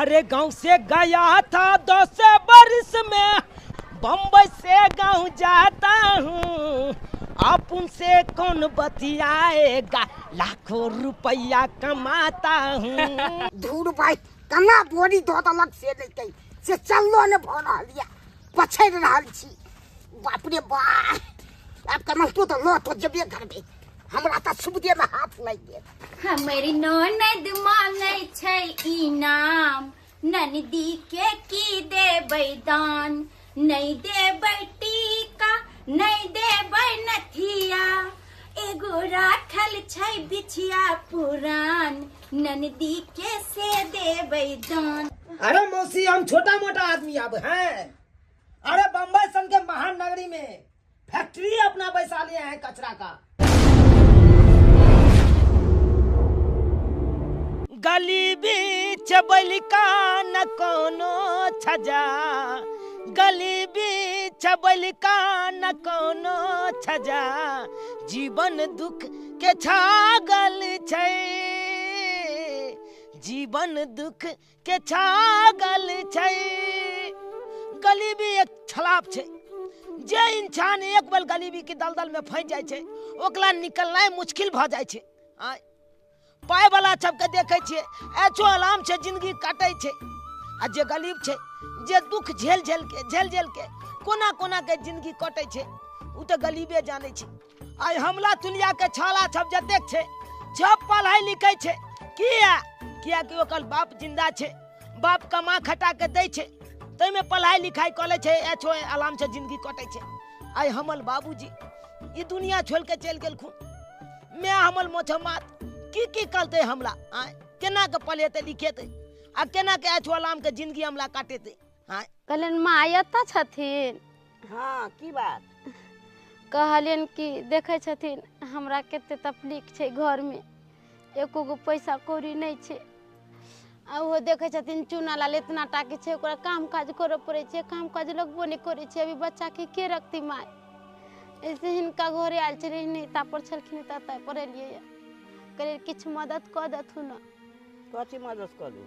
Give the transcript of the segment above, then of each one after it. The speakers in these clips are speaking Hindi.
अरे गांव से गया था 10 बरस में, बम्बई से गांव जाता हूँ। आप उनसे कौन बतियाएगा, लाखों रुपया कमाता हूँ। धूर भाई कना बोरी धोत अलग से लेके से चललो ने भ रहलिया पछड़ रहल छी। बाप रे बाप अब कना तो लो तो जबे घर में हमरा त सुबदे में हाथ लग गेल। हमरी ननद मांगे छै इनाम, ननदी के की देबै दान। नहीं देबै टीका नहीं देबै नथिया, एगो राखल छै बिछिया पुरान, ननदी के से देबै दान। अरे मौसी हम छोटा मोटा आदमी अब हैं। अरे बम्बई सन के महान नगरी में फैक्ट्री अपना बैसा लिए हैं कचरा का। गली बीच बलिका न कोनो छजा, गली बीच बलिका न कोनो छजा, जीवन दुख के छागल छै, जीवन दुख के छागल छै। गलीबी एक छलाप छै, जे इंसान एक बार गलीबी के दलदल में फंस जाय छै ओकरा निकलनाइ मुश्किल भ जाय छै। पाय वाला सबके देखे छियै एचो आराम से जिंदगी काटे छै, आ जे गरीब छै जे दुख झेल झेल के कोना कोना के जिंदगी कटे छै उ तो गरीबे जाने छै। आइ हमला तुलिया के छाला सब जतेक छै सब पढ़ाई लिखै छै। किया कि ओकर बाप जिंदा छै, बाप कमा खटा के दै छै, तै में पढ़ाई लिखाई कर ले छै, एचो आराम से जिंदगी कटे छै। आइ हमर बाबूजी ई दुनिया छोड़ के चल गेलखुन, मैं हमर मोछमात की करते हमला, केना के पढ़ेते लिखेते आ केना के एचो आराम के जिंदगी हमला काटेते। कहलन माँ एता छथिन। हाँ की बात कहलियन कि देखे छथिन हमरा केते तकलीफ छै घर में, एको गो पैसा कौड़ी नहीं छै। आ वो देखे छथिन चूना लाल इतना टाके छै, ओकरा काम काज करे पड़े छै, काम काज लगबो नहीं करे छै। अभी बच्चा के रखती माय, ऐसे हिनका घरे आयल छलै नहीं तापर छलखिन ता पढ़े लिए करे किछ मदद क दथु न। कथी मदद करू?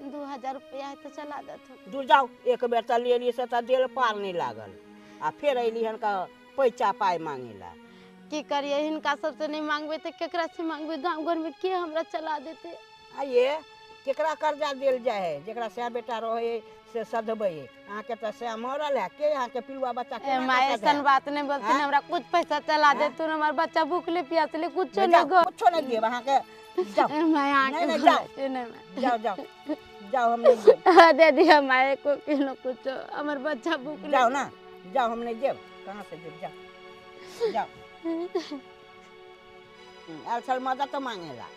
2000 रुपया है तो चला दथु। दूर जाओ एक बेर त लेली से त दिल पार नहीं लागल, आ फिर अइली हन का पैसा पाई मांगेला। की करिए हिनका सबसे नहीं मांगबे तो केकरा से मांगबे? गांव घर में के हमरा चला देते? आइए केकरा कर्जा देल जाए है, जेकरा से बेटा रहे से सधबै। अहाँ के त से मरल है के, अहाँ के पिलुआ बच्चा के माय ऐसन बात नहीं बोलते न, हमरा कुछ पैसा चला दे तू, हमार बच्चा भूखले प्यासले कुछ नहीं गो कुछ नहीं देब अहाँ के। जाओ माय आके नहीं जाओ जाओ जाओ हम नहीं देब। दे दिया माय को किलो कुछ, हमार बच्चा भूखले। जाओ ना जाओ हम नहीं देब, कहां से देब? जाओ जाओ अलसल मदद तो मांगेला।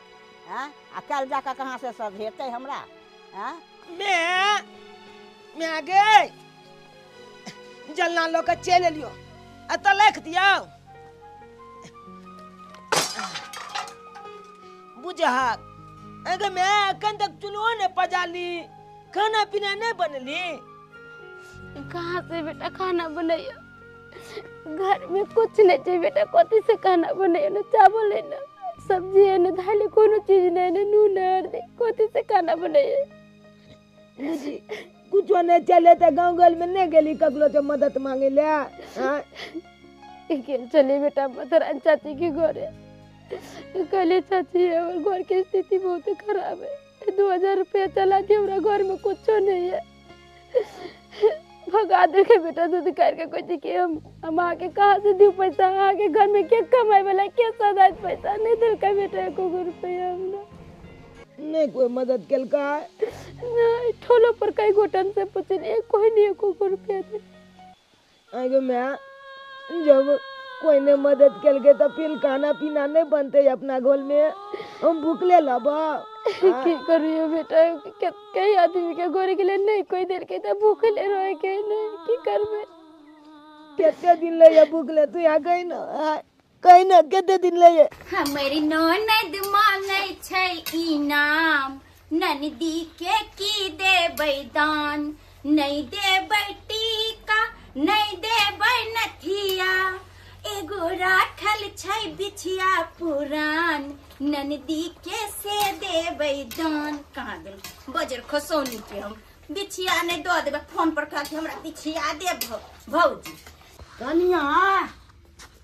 हां आ कल जाकर कहां से सधेते हमरा? हां मैं आगे जलना लो के चले लियो, अत लिख दियो बुझा। अगर मैं अखन तक चुनो ने पजाली, खाना पीना नहीं बनली। कहाँ से बेटा खाना बनाइयो? घर में कुछ नहीं चाहिए बेटा, कथी से खाना बनाइयो? न चावल है न सब्जी है न दाल, कोनो चीज नहीं, न नून हल्दी, कथी से खाना बनाइयो? बुझी कुछ नहीं चले तो गाँव घर में नहीं गेली ककरो से मदद मांगे ले। चलिए बेटा मधुरान चाची के घर, कहले चाची घर की स्थिति बहुत खराब है, 2000 रुपया चला के हमरा घर में कुछ नहीं है, भगा दे के बेटा दूध करके कोई कि हम आके कहाँ से दूँ पैसा? आके घर में क्या कमाए वाला क्या सदाज पैसा नहीं दिल का बेटा, 1 रुपया हमरा नहीं कोई मदद केल का नहीं। ठोलो पर कई घोटन से पूछे कोई नहीं 1 रुपया दे। आगे मैं जब कोई ने मदद केल के तो फिर खाना पीना नहीं बनते अपना घर में, हम भूखले लबा की करियो बेटा? कई आदमी के घर के लिए नहीं कोई देर के तो भूखले रहे के नहीं, की करबे? केते दिन ले ये भूखले तू यहाँ कहीं ना केते दिन ले ये? हमरी ननद मांगे छै इनाम, ननदी के की देबै दान। नहीं देबै टीका नहीं देबै नथिया, एगो राखल छै बिछिया पुरान ननदी के से देबै दान। कहाँ गेल बजर खसौनी के हम बिछिया नहीं दो देबै फोन पर कह के हमरा बिछिया दे भौजी। कनिया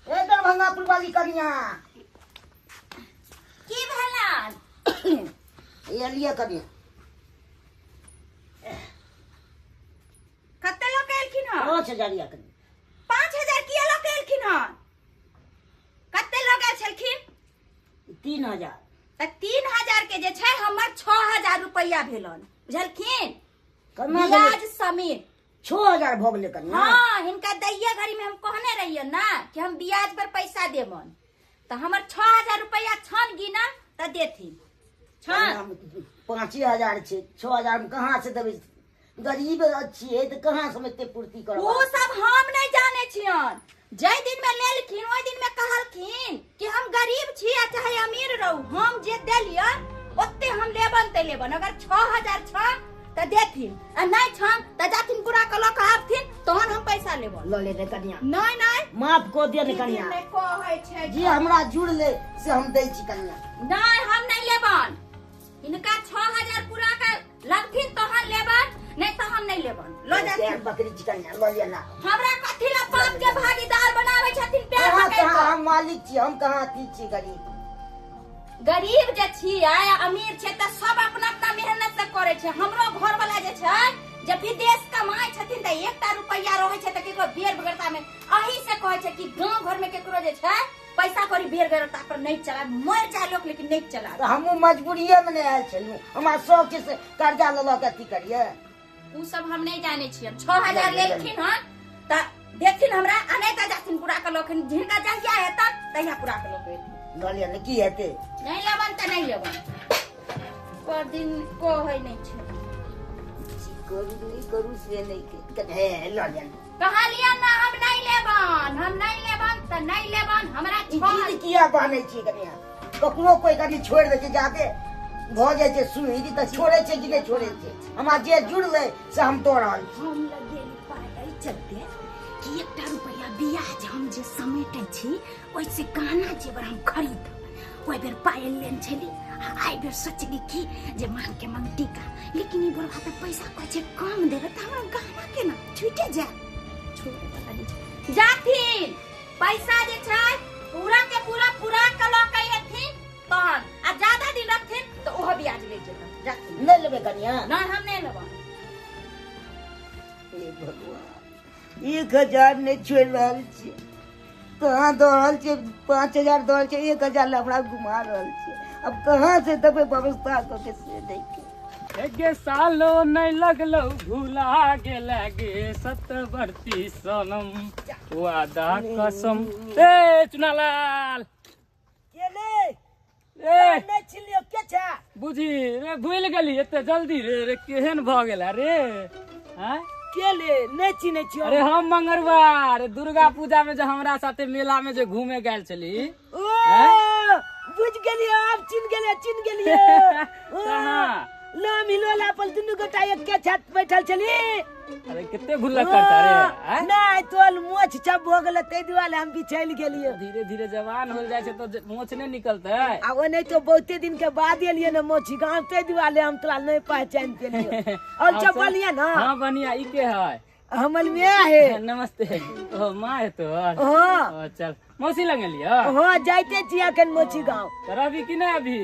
ए दरभंगापुर वाली कनिया की भेला ये लिया कनिया कते लोग एलखिन ह 5000 या कनिया 5000 किया लोग एलखिन ह कते लोग आयल छलखिन 3000 त 3000 के जे छै हमर 6000 रुपया भेलन बुझलखिन कन्ना ब्याज समेत 6000 भोग ले कनिया। हाँ हिनका दैया घड़ी में हम कहने रहिए ना कि हम ब्याज पर पैसा देबन तो हमर 6000 रुपया छन गिना त देथिन छन 5000 छे 6000 में कहाँ से देबे गरीब छिए तो कहाँ से में पूर्ति करबा। वो सब हम नहीं जाने छियन जय दिन में लेलखिन ओइ दिन में कहलखिन कि हम गरीब छी आ चाहे अमीर रहू हम जे देलियन ओते हम लेबन ते लेबन अगर 6000 छन त देथिन आ नहीं छन त जाथिन बुरा क ल कहथिन तहन हम पैसा लेबन ल ले रे कनिया नहीं नहीं माफ को दे ने कनिया नहीं कहै छै जी हमरा जुड़ ले से हम दै छी कनिया। नहीं हम नहीं लेबन इनका 6000 पूरा का लगथिन तहन लेबन नहीं तो हम नहीं लेबन लो जाथिन बकरी चिकनिया ल ले ना हमरा कथि ला पाप के भागीदार बनावे छथिन पैर कहाँ पकड़ कहाँ हम मालिक छी हम कहाँ अथी छी गरीब गरीब जे छी आ अमीर छै त सब अपना अपना मेहनत से करे छै। हमरो घर वाला जे छै जे विदेश कमाई छथिन त 1 रुपया रहे छै त केकरो बेर बेगरता में अही से कहे छै कि गांव घर में केकरो जे छै पैसा करी बेर बेगरता पर नहीं चला मर जाए लोग लेकिन नहीं चला। तो हम मजबूरीये में नहीं आयल छलू हमरा शौक से कर्जा ल ल के अथी करिए उ सब हम नहीं जाने छियै 6000 लेलखिन हन त देखथिन हमरा आ नहीं त जाथिन पूरा क लोखिन जिनका जहिया हेतन तहिया पूरा क लोखिन ल ले ने की हेते नहीं लेबन त नहीं लेबन पर दिन कहै नहीं छै करू नहीं करू से नहीं के हे ल ले कहलिया ना हम नहीं लेबन त नहीं लेबन हमरा ई छोड़ चीज किया बानै छी कनिया ककरो कोई कनी छोड़ दे छै जाके भ जाय छै सुई त छोड़े छै कि नहीं छोड़े छै हमरा जे जुड़ ले से हम तो रहल छी। हम लगेली पाई चलते कि 1 रुपया ब्याज हम जे समेटै छी ओइसे गहना जेवर हम खरीद ओइ बेर पायल लेन छली आई बेर सोचली कि जे मांग के मंगटी का लेकिन ई बुढ़वा पे पैसा को जे कम देबे त हमरा गहना केना छूटे जाए छोड़ पता नहीं जाथिन पैसा जे छै पूरा के पूरा क ल के एथिन तहन आ ज्यादा दिन रखथिन तो ओहो ब्याज ले जेतन जाथिन नहीं लेबे कनिया ना हम नहीं लेबन हे भगवान 1000 नहीं छोड़ रहल छी कहाँ दऽ रहल छी 5000 दऽ रहल छी 1000 हमरा घुमा रहल छी अब कहाँ से देबे व्यवस्था क के से दै के गे सालो नहीं लगलो भूला गेला गे सतवर्ती सनम वादा कसम ए चुनालाल केले ए नहीं छिलियो के छा बुझी रे भूल गेली एते जल्दी रे केहन भ गेला रे हैं केले नहीं चिने छियो अरे हम मंगरवार दुर्गा पूजा में जो हमरा साथे मेला में जो घूमे गेल छली ओ बुझ गेलियो अब चिन गेलियो कहाँ ना मिलोला पर दुनु गोटा एक के छत बैठल छली अरे कितने भूल करता रे हैं? नहीं तोल मोछ छप हो गेल तै दुआरे हम बिछैल गेलियो धीरे धीरे जवान हो जाए तो मोछ नहीं निकलते आ वो नहीं तो बहुते दिन के बाद एलिए ना मोछ गांव तै दुआरे हम तोला नहीं पहचान पेलियो और चपलिया ना हाँ बढ़िया ई के है हमल में है नमस्ते ओ माँ है तो हां चल मौसी लगे लिया हां जाइते छी अखन मोची गांव तर अभी कि नहीं अभी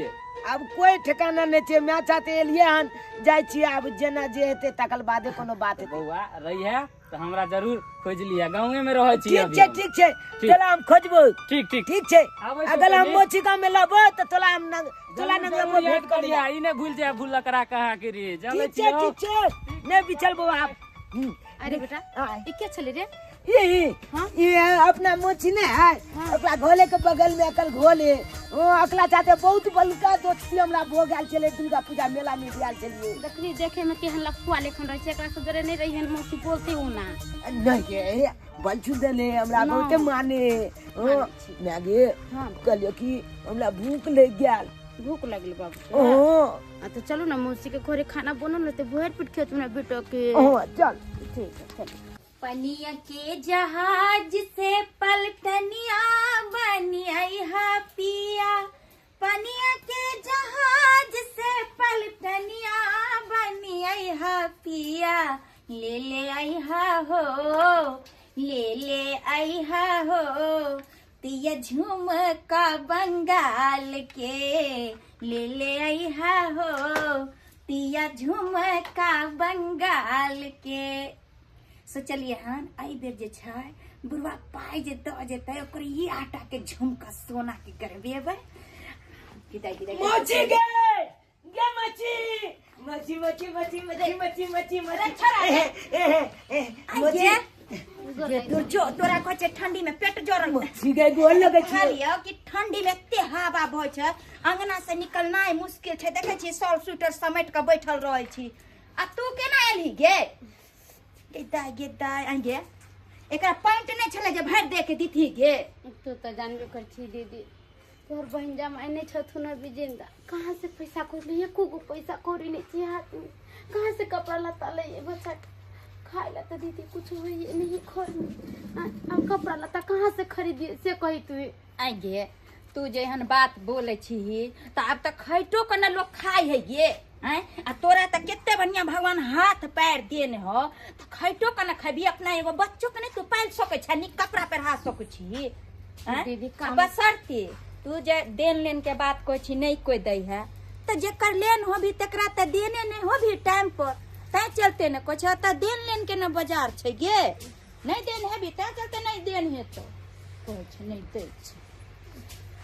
अब कोई ठिकाना नहीं छे मैं चाहते एलिए हन जाय छी अब जेना जे हेते तकल बादे कोनो बात हेते बउआ रही है तो हमरा जरूर खोज लिया गाँव में रह छी अभी ठीक छे चला हम खोजबो ठीक ठीक ठीक छे आबै छी अगर हम पहिले। मोची गांव में लबो तो तोला हम तोला जरूर नंगबो याद भेंट कर करिया ई ने भूल जाए भूल करा कहाँ के रे जाने ठीक छे नहीं बिचल बो आप अरे बेटा हाँ। ई के छले रे ये अपना मोची ने है अपना घोले के बगल में अकल घोले ओ अकला चाहते बहुत बलका दोस्ती हमरा भो गेल चले दुर्गा पूजा मेला में गेल चलिए देखली देखे में केहन लफुआ लेखन रहे छै एकरा से जरे नहीं रही मौसी बोलते हो ना नहीं के बलछू देले हमरा बहुते माने ओ मैगे कहलियो कि हमरा भूख लग गेल भूख लगल बाबू ओ तो चलो ना मौसी के घरे खाना बनल रहते भोर पीट खेत में बेटो के ओ चल ठीक है चल पनिया के जहाज से पलटनिया बनिया पिया, पनिया के जहाज से पलटनिया बनिया पिया, ले ले आइहा हो, ले ले आइहा हो, तिया झुमका बंगाल के, ले ले आइहा हो, तिया झुमका बंगाल के। सोचलिए हन आई बेर जे छै बुढ़वा पाई जे द जेतै ओकर ये आटा के झुमका सोना के करबेबै। किदाई किदाई मोची गे मची मची मची मची मची मची मची मोची ये तोरा कहै छै ठंडी में पेट जरल मोची गे गोल लगे छै खालियो कि ठंडी में एते हवा बहै छै अंगना से निकलनाइ मुश्किल छै। देखै छी सॉल स्वेटर समेट के बैठल रहै छी आ तू केना एलही गे? गे दाई आगे एकरा पॉइंट नहीं छले जे भर दे के दीथी गे। तू तो जानबे कर छी दीदी, तोहर बहन जमाई नहीं छथुन अभी जिंदा, कहाँ से पैसा कौड़ी एको गो पैसा कौड़ी नहीं छी हाथ में, कहाँ से कपड़ा लत्ता ले बच्चा खाए ला तो दीदी कुछ होइए नहीं घर में, अब कपड़ा लत्ता कहाँ से खरीदिए से कही तू। आगे तू जेहन बात बोले छी तो अब तक खैटो के न लोग खाई है गे हैं, आ तोरा तो केते बढ़िया भगवान हाथ पैर देने हो तो खैटो के न खबी, अपना एगो बच्चों के नहीं तू पाल सके छ, नी कपड़ा पहरा सके छी दीदी काम बसरती तू जे देन लेन के बात कोई छी नहीं कोई दई है तो जेकर लेन हो भी तकरा त देने नहीं हो भी टाइम पर तै चलते न कुछ त देन लेन के न बाजार छै गे, नहीं देन है भी तै चलते नहीं देन है तो कुछ नहीं दे छै।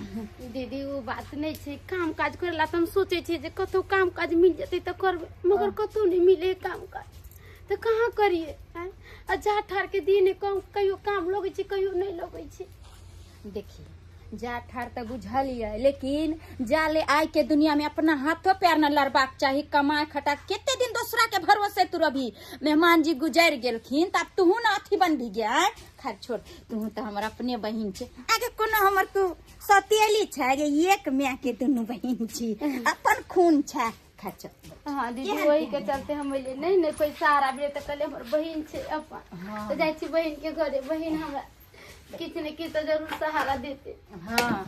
दीदी वो बात नहीं छे, काम काज करेला तो हम सोचे छे जे कतो काम काज मिल जते तो करबे, मगर कतो नहीं मिले काम काज तो कहाँ करिए। जा ठार के दिन कहियो काम लगे छे कहियो नहीं लगे छे। देखिए जा ठार तो बुझलिए, लेकिन जाले आय के दुनिया में अपना हाथों पैर न लड़बाक चाहिए, कमाए खटा केते दिन दूसरा के भरोसे तू रभी। मेहमान जी गुजर गेलखिन तब तू ना अथी बन भी गया। खैर छोड़, तू तो हमर अपने बहिन छे, आगे कोनो हमर तू सतेली छै गे, एक माय के दुनू बहिन छी, अपन खून छै। खैर चल हाँ दीदी वही के चलते हम बोले नहीं कोई सहारा भी तो कल हमर बहिन छे अपन, तो जाय छी बहिन के घरे, बहिन हमरा किछ ने किछ तो जरूर सहारा देते। हाँ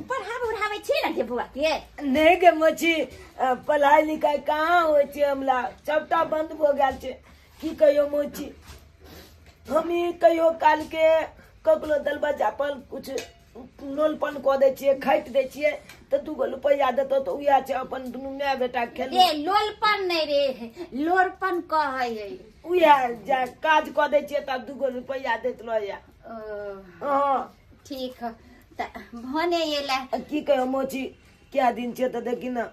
पढ़ावे छी ना गे बुआ के? नहीं गे मची पढ़ाई लिखाई कहाँ हो हमला सबटा बंद हो गया छे। की कहियो मोची हम ही कहियो काल के ककलो दल बच्चा पर कुछ लोलपन कऽ दै छियै, खाइत दै छियै तो 2 गो रुपया देतो तो उया छै अपन दुनू माय बेटा खेल रे लोलपन नहीं रे लोरपन कहै है, उया जा काज कऽ दै छियै तब 2 गो रुपया देत रहया। हाँ ठीक है भने ये ला की कहियो मोची क्या दिन छै तो देखी ना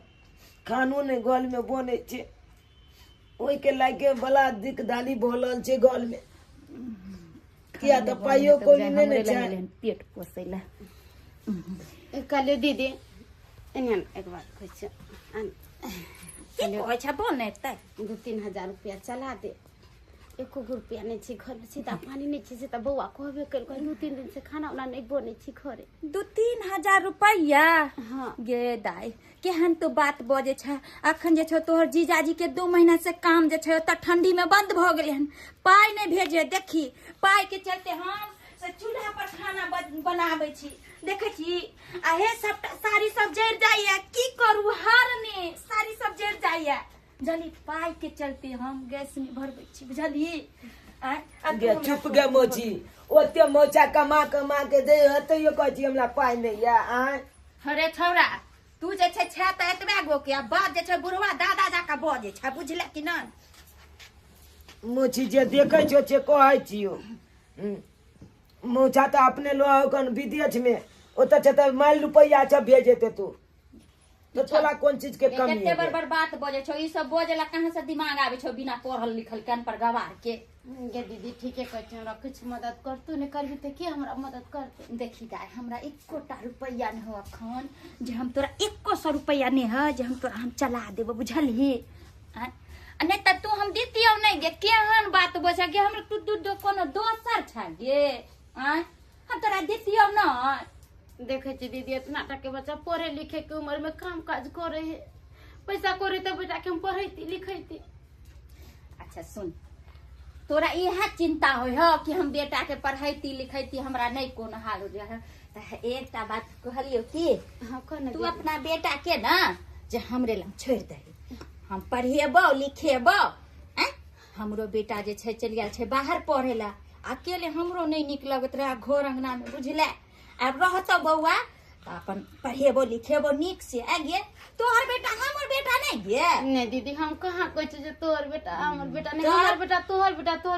खानो नहीं गल में बने छै, ओई के लागे बला दिकदारी भोलल छै गल में, किया तो पाइयो कोई नहीं ने छै पेट पोसेला। कहलियो दीदी एहन एक बात कहै छै, की कहै छै बोने त 2-3 हजार रुपया चला दे, एको गो रुपया नहीं छे घर में, सीधा पानी नहीं छे से त बउआ कहबे कर 2-3 दिन से खाना वाला नहीं बने छी घरे। 2-3 हजार रुपया? हाँ गे दाई केहन तो बात बजे छै, अखन जे छो तोहर जीजाजी के 2 महीना से काम जे छै त ठंडी में बंद भ गेलै हन, पाई नहीं भेजे। देखी पाई के चलते हम से चूल्हा पर खाना बनाबै छी, देखे छी आ हे सब साड़ी सब जर जाइए, की करू हारने साड़ी सब जर जाइए, जली पाई के चलते हम गैस में भरबै छी बुझलिए। गे चुप गे मोची, ओते मोचा कमा के दे हते यो कहै छी हमरा पाई नहीं या। अरे छौरा तू जे छै त एतबे गो के बात जे छै बुढ़वा दादा जाका बजे छै, बुझले कि न? मोची जे देखै छो से कहै छियो, मोचा तो अपने लोगन विदेश में ओत छै त माइल रुपया छ भेजेते तू तो तोला कोन चीज के कमी केते है? बड़ बात बजे छौ, ई सब बोजेला कहां से दिमाग आवे छौ बिना पढ़ल लिखल कान पर गवार के। गे दीदी ठीके कहै छै, हमरा कुछ मदद कर, तू नहीं करबी त के हमरा मदद करते। देखी गाय हमरा 1 रुपया न हो अखन जे हम तोरा 100 रुपया ने है जे हम तोरा हम चला देबो बुझलही। नहीं त तू हम दितियौ नहीं गे, केहन बात बोझा गे, हमरा तू कोनो दोसर छ गे, हम तोरा दितियौ न। देखे छी दीदी इतना टा के बच्चा पढ़े लिखे के उम्र में काम काज करे है, पैसा करे तो बेटा के हम पढ़ेती लिखेती। अच्छा सुन तोरा इहे चिंता होय हो कि हम बेटा के पढ़ैती लिखैती हमरा नहीं कोनो हाल हो जाए त एकटा बात कहलियो कि हाँ कहना तू अपना बेटा के ना जे हमरे लंग छोड़ दे हम पढ़ेबो लिखेबो हमरो बेटा जे छै चल गेल छै बाहर पढ़े ला अकेले हमरो नहीं निक लगत रहा घर अंगना में बुझले अब रहतो बौआ अपन पढ़ेबो लिखेबो नीक से आगे तोहर बेटा हमर बेटा नहीं गे नहीं दीदी हम कहाँ कोई जे तोहर बेटा हमर बेटा नहीं हमर बेटा तोहर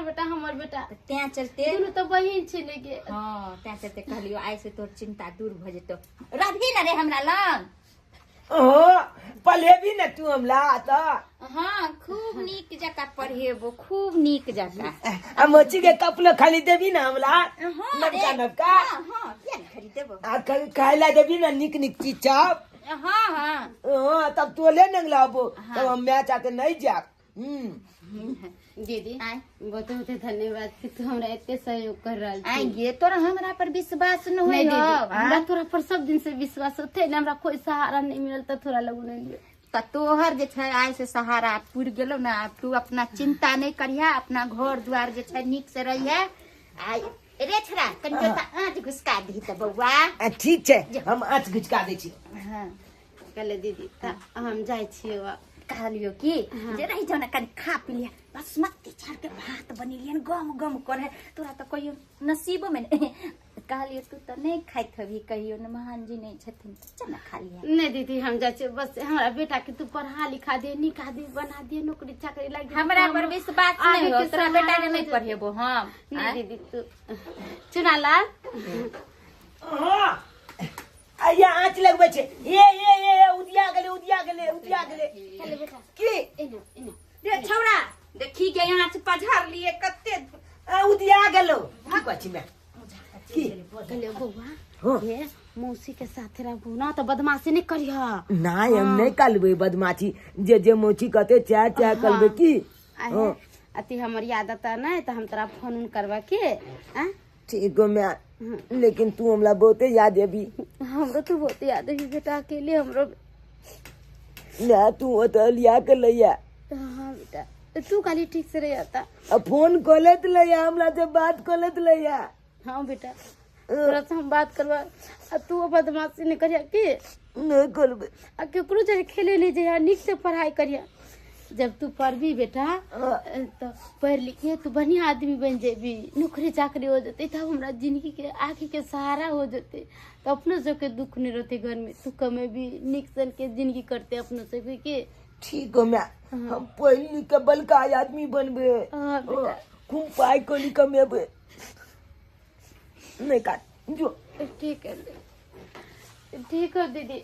बेटा हमर बेटा त्या चलते दुनू तो बहिन छै गे हाँ त्या चलते कहलियो आई से तोर चिंता दूर भ जेतो रहबी ना रे हमरा लंग ओ पलेबी न तू हमला त हाँ खूब नीक जका पढ़ेबो खूब नीक जका आ मोची के कपलो खाली देबी ना हमला हाँ नबका नबका हाँ हाँ क्या खरीदेबो आ खाइला देबी ना निक निक चीज सब हाँ हाँ तब तोले नंग लाबो तब हम मैच आते नहीं जा दीदी आय बहुत बहुत धन्यवाद कि तू हमरा इतने सहयोग कर रहा है ये तोरा हमरा पर विश्वास न होय नहीं हो दीदी हमरा तोरा पर सब दिन से विश्वास होते ना हमरा कोई सहारा नहीं मिलल त थोड़ा लगू नहीं लियो त तोहर जे छै आय से सहारा पुर गेलो ना अब तू अपना चिंता नहीं करिया अपना घर द्वार जे छै नीक से रहिया आय रे छरा कनियो त आँच घुसका दी त बौआ ठीक छै हम आँच घुचका दै छी हाँ कहले दीदी त हम जाय छियै कहलियो कि जे रही जाओ ना कनी खा पी लिया बासमती चार के भात बनेलियन गम गम करे तोरा त कहियो नसीबो में कहलियो तू त नहीं खाइत हबी कहियो न महान जी नहीं छथिन चल ना खा लिया नहीं दीदी हम जाय छियै बस हमरा बेटा के तू पढ़ा लिखा दे निकाह दे बना दे नौकरी चाकरी लग हमरा पर विश्वास नहीं हो तोरा बेटा के नहीं पढ़ेबो हम नहीं दीदी तू चुना लाल हां आया आँच लगबै छै ये उदिया गेले चले बेटा की एना एना रे छौड़ा देखी गे यहाँ से पझार लिए कत्ते उदिया गेलो की कहै छी मैं की कहले बौआ हाँ। ये मौसी के साथ रहबू ना तो बदमाशी नहीं करिहा नहीं हम नहीं करबै बदमाशी जे मौची कहते चाय करबै की आहे अति हमर याद आता नहीं तो हम तोरा फोन उन करवा के आ ठीक हो मैं लेकिन तू हमला बहुते याद है भी हमरो तो बहुत याद है बेटा अकेले हमरो ना तू तो लिया के लैया हाँ बेटा तू खाली ठीक से रह आता अब फोन कॉलेत लैया हमरा से बात कॉलेत लैया हाँ बेटा तोरा से हम बात करवा आ तू बदमाशी नहीं करिया की नहीं करबै आ केकरो जे खेले ले जाइया निक से पढ़ाई करिया जब तू पढ़बी बेटा तो पढ़ लिख के तू बढ़िया आदमी बन जेबी नौकरी चाकरी हो जते तब हमरा जिंदगी के आगे के सहारा हो जते तो अपने सब के दुख नहीं रहते घर में तू कमेबी निक सन के जिंदगी करते अपने सब के ठीक हो मैं हम पढ़ लिख के बड़का आदमी बनबे हाँ बेटा खूब पाई कोली कमेबे नहीं काट जो ठीक है दीदी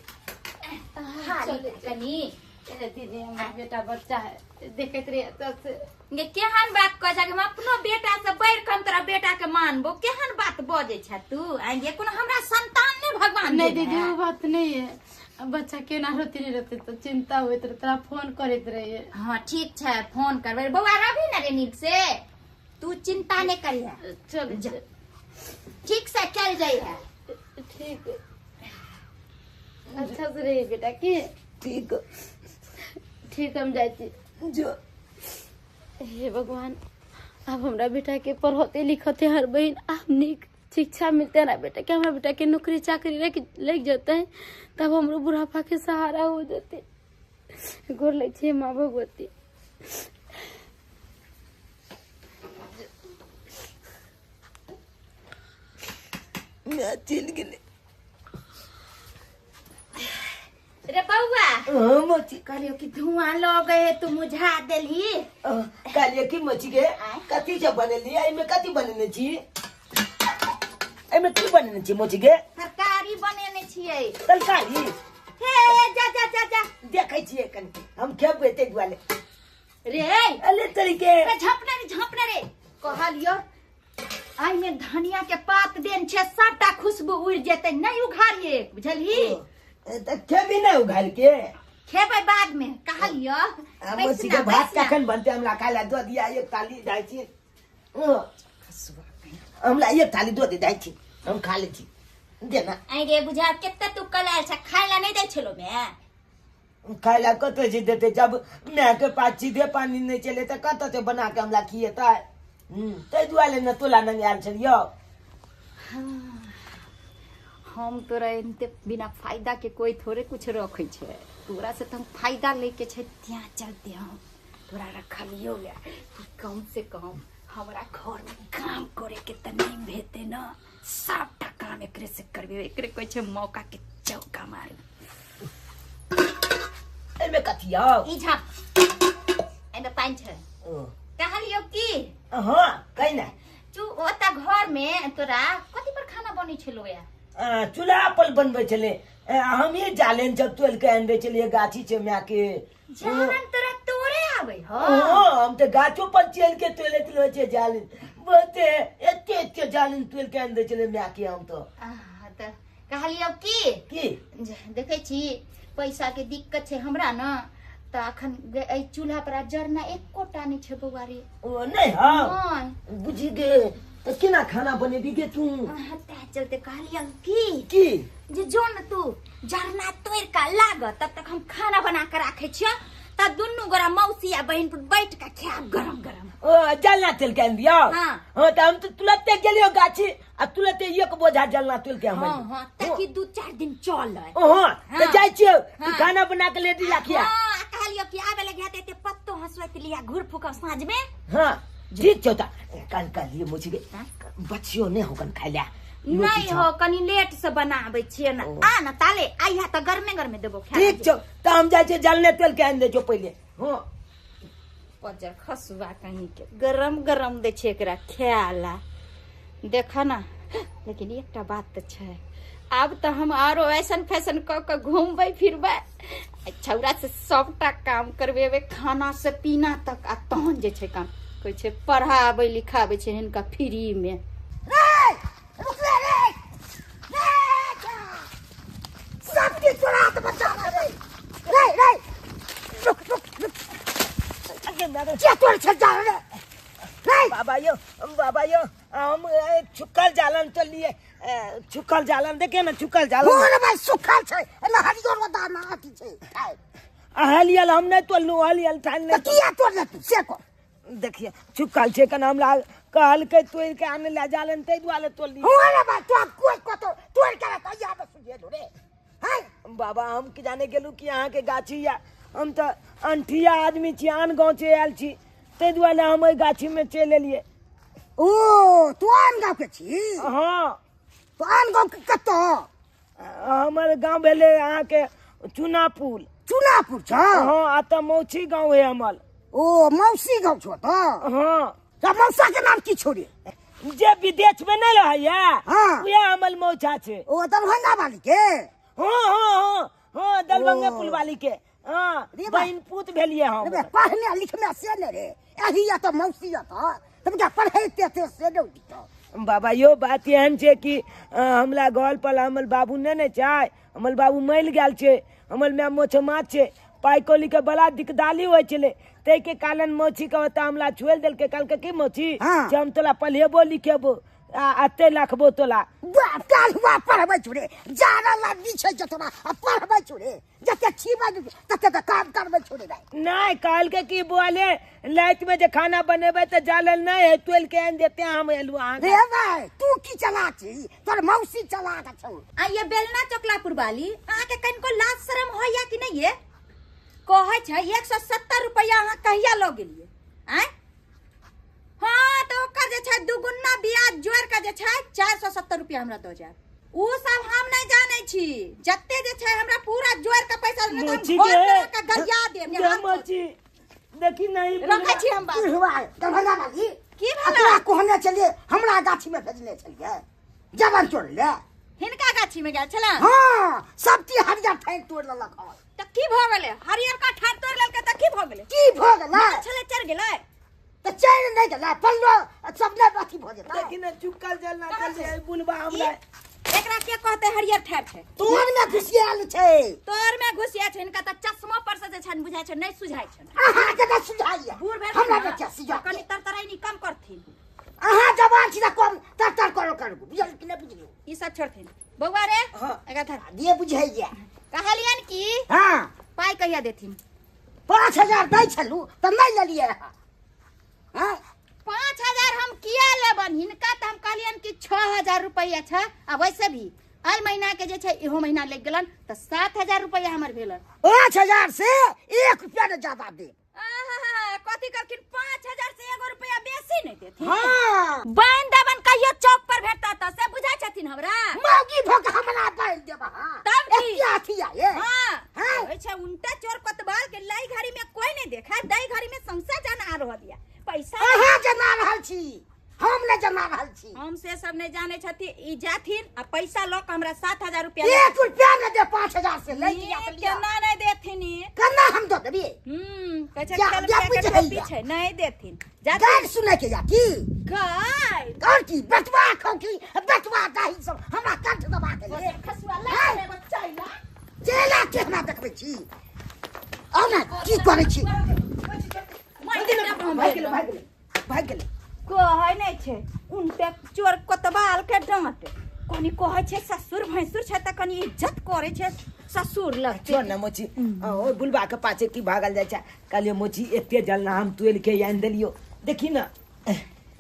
कनी दीदी हमारा बेटा बच्चा है देखते रहे तब से गे केहन बात कह जा हम अपनो बेटा से बढ़ के हम तोरा बेटा के मानबो केहन बात बजे छ तू आगे कोनो हमरा संतान ने भगवान नहीं दीदी वो बात नहीं है अब बच्चा केना होती नहीं रहते तो चिंता होत रहे तोरा फोन करत रहे हां ठीक छै फोन करबे बौआ रवि ना रे नीक से तू चिंता नहीं करिया चल जा ठीक से चल जाइए ठीक है अच्छा से रही बेटा की ठीक हम जाती जो हे भगवान अब हमरा बेटा के पढ़ते लिखते हर बहन अब निक शिक्षा मिलते ना बेटा के हमारा बेटा के नौकरी चाकरी लग जाता है तब हमरो बुढ़ापा के सहारा हो जाते गोर लग छे माँ भगवती मैं चल गेले रे बौआ मोची कहलियो कि धुआं लो गए तू मुझा देली कालिया की मोची के कथी से बनेली आई में कथी बनेने छी आई में की बनेने छी मोची के तरकारी बनेने छियै तरकारी हे जा जा जा जा देखै छियै कन हम खेबै ते दुआले रे अले तरीके रे झपने रे कहलियो आई में धनिया के पात देन छै सबटा खुशबू उड़ जेतै नहीं उघारिए बुझलही त खेबी ना उघार के खेबै बाद में कहलियो मोची के भात कखन बनते हमरा खाइला दो दिया एक थाली दाइ छी हमरा एक थाली दो दे दाइ छी हम खा ले छी देना आई रे बुझा केते तू कलाल छ खाइला नहीं दै छलो मैं खाइला कतो से देते जब मैं के पास सीधे पानी नहीं चले तो कतो से बना के हमरा खिएता तै दुआरे न तोला नंगे आयल छलियो। हम तोरा इनते बिना फायदा के कोई थोड़े कुछ रखे छे, तोरा से हम फायदा लेके छे ત્યાં चलते हम तोरा रखलियो या कि कम से कम हमरा घर में काम करे के त नहीं भेते न, सबटा काम एकरे से करबे, एकरे कोई छे मौका के चौका मारे। एमे कथिया ई झा एमे पाइन छे कहलियो की हां कहि ना तू ओता घर में तोरा कथि पर खाना बनी छलो या? चूल्हा पर बनबे छले, हम ये जालेन जब तोल के आनबे छलिए गाछी से म्या के। जालन तोरा तोरे आवे हो? हम तो गाछो पर चल के तोले तोले छे जालेन, बहुते एते जालेन तोल के आनबे छले म्या के। हम तो त कहलियो की देखे छी पैसा के दिक्कत छे हमरा न, त अखन ए चूल्हा पर जरना एकोटा नहीं छे बौआरी। ओ नहीं हां बुझी गे, तो केना खाना बनेबी गे तू? ता चलते कहलियो की की जो न तू जरना तोड़ का लागत तब तक हम खाना बना के राखे छियो, त दुन्नु गोरा मौसी आ बहन पर बैठ के खाब गरम गरम। ओ जलना तेल के आन दियो? हां त हम तो तुलते गेलियो गाछी आ तुलते एक बोझा जलना तेल के हम। हां ताकि 2-4 दिन चल। हां त जाय छियो खाना बना के लेडी राखिया। हां कहलियो कि आबे लगे हाते ते पत्तो हसुआत लिया घुर फुका साँझ में। हां ठीक छौ त कल लिए मुझे बच्चियों ने होकन खाइला नहीं हो, कनी लेट से बनावे छिए ना। आ ना ताले आइया त गरमे गरमे देबो खा। ठीक छौ त हम जाय छिए जलने तेल के आन दे छौ पहिले। हां पजर खसुआ कहीं के गरम गरम दे छे एकरा खाला देखा ना। लेकिन एकटा बात त छे, अब तो हम आरो ऐसन फैशन क घूमबे फिरबे, छौरा से सबटा काम करबेबे, खाना से पीना तक आ तहन जे छे काम कोई छे पढ़ाबे लिखाबे छे इनका फ्री में। सबकी चुरात बचा रे रे रुक क्या तोड़ छल जा रे बाबा यो हम छुकल जालन तो लिए छुकल जालन देखे ना छुकल जालन होरे भाई सुखल छे एला हरियर वदा ना आती छे हलियल हम नहीं तो लो हलियल ठान ले किया तोड़ ले तू से को देखिए छुकल छे कन हमला कहल के तोड़ के आने ले जालन ते दुआले तो ली। होरे भाई तू कोई को तो तोड़ के रख या बस सुझे रे हाय बाबा हम के जाने गेलू कि यहाँ के गाछी या हम तो अंठिया आदमी छी, आन गाँव से आयल छी, ते दुआरे हम ओई गाछी में चल एलिए। ओ तू आन गाँव के छी? हाँ तो आन गाँव के कतो? हमारे गाँव भेले यहाँ के चुनापुर। चुनापुर छ? हाँ आता मौसी गाँव है हमार। ओ मौसी गाँव छो तो? हाँ तो मौसा के नाम की छोड़ी? जे विदेश में नहीं रहा हाँ वे हमार मौसा छे। ओ दरभंगा वाली के? हाँ हाँ हाँ हाँ दरभंगा पुल वाली के। हाँ बहन पूत भेलिए हम। रे पढ़ने लिखने से ने रे एही या तो मौसी या तो तुम क्या पढ़ैते थे से दो तो बाबा यो बात एहन छे कि हमला घर पर हमर बाबू ने चाहे, हमर बाबू मर गेल छे, हमर में मोछ माछ छे, पाइकोली के बड़ा दिकदाली होय छले, ते के कारण मौसी के होता हमला छोड़ देल के कल के की मौसी जे हम तोला पढ़ेबो लिखेबो आते लाखबो तोला। बाप काल हुआ पढ़बै छुरे जाना लागी छै जे तोरा पढ़बै छुरे जते छीबा तते त काम करबै छुरे नहीं काल के की बोले लाइट में जे खाना बनेबे त जालल नहीं है तोल के आन देते हम एलु आ रे भाई तू की चला छी तोर मौसी चला के छौ आ ये बेलना चोकलापुर वाली आ के कनको लाज शरम होया कि नहीं ये कहै छै 170 रुपया अहाँ कहिया ल गेलिए आय? हाँ तो ओकर जे छै दुगुना ब्याज जोड़ के जे छै 470 रुपया हमरा दो जाय। उ सब हम नहीं जाने छी, जत्ते जे छै हमरा पूरा जोड़ के पैसा हम घर के गरिया देब। यहाँ मौसी देखी नहीं रखै छी हम बात। हुआ दरभंगा वाली की तोरा भला कहने चलिए हमरा गाछी में भेजने चलिए जवन तोड़ ले हिनका गाछी में गेल छला? हां सब ती हरियर ठाइन तोड़ लेलक ह त की भ गेलै? हरियर का ठाड़ तोड़ लेलक त की भ गेलै? की भ गेलै? छले चढ़ गेलै त चैन नहीं गेलै पल्लो सबने अथी भ जेतै। देखी ना चुकल जलना चल जाए बुलबा हमरा एकरा के कहते हरियर ठाड़ छै? तोर में घुसियाल छै। तोर में घुसिया छै इनका त चश्मा पर से जे छन बुझाय छै नहीं सुझाय छै। अहाँ के न सुझाइए बूढ़ भेल हमरा ना, बच्चा सुझा कनी तरतराई नहीं कम करथिन। अहाँ जवान छी त कम तर करो बुझल कि नहीं बुझलियो? ई सब छोड़थिन बौआ रे हाँ। एकरा धर दिए बुझाइए कहलियन की हां पाई कहिया देथिन? 5000 दै छलू त नहीं लेलिए हां 5000 हम किया लेबन हिनका तो हम कहलियन कि 6000 रुपया छ। अब वैसे भी आई महीना के जे छै इहो महीना लग गेलन तो 7000 रुपया हमर भेलन। 5000 से 1 रुपया न ज्यादा दे। कथी करकिन 5000 से 1 रुपया बेसी नहीं देथिन। हाँ बहन दबन कहियो चौक पर भेटता त से बुझाय छथिन हमरा। मौगी भोक हमरा बैल देबा। तब की क्या थिया ये? हां हाँ। होय छै उल्टा चोर कोतवाल के लाई घड़ी में कोई नहीं देखा, दई घड़ी में संसा जाना आ रहल या पैसा। अहाँ जना रहल छी, हम न जना रहल छी। हम से सब नहीं जाने छथि। ई जाथिन आ पैसा ल के हमरा 7000 रुपया 1 रुपया न दे 5000 से ले लिया के लिया। केना नहीं देथिन। कन्ना हम दो देबी। कहे छै जा, खेल जा के पूछ टोपी हैया। छै नहीं देथिन। गाय सुने के जा की? गाय और की बटवा खोखी बटवा दाही सब हमरा कंठ दबा के ले। खसुआ ले बच्चा ला चला के हमरा देखबै छी। औ ना की करे छी? भाग गेलै। कहै नहीं छै उनटे चोर कोतवाल के डांट। कोनी कहै छै ससुर भैंसुर छै त कनी इज्जत करे छै ससुर लग। चोर न मोची ओ बुलबा के पाछे की भागल जाय छै। कहलियो मोची एते जलना हम तोल के आन देलियो। देखी न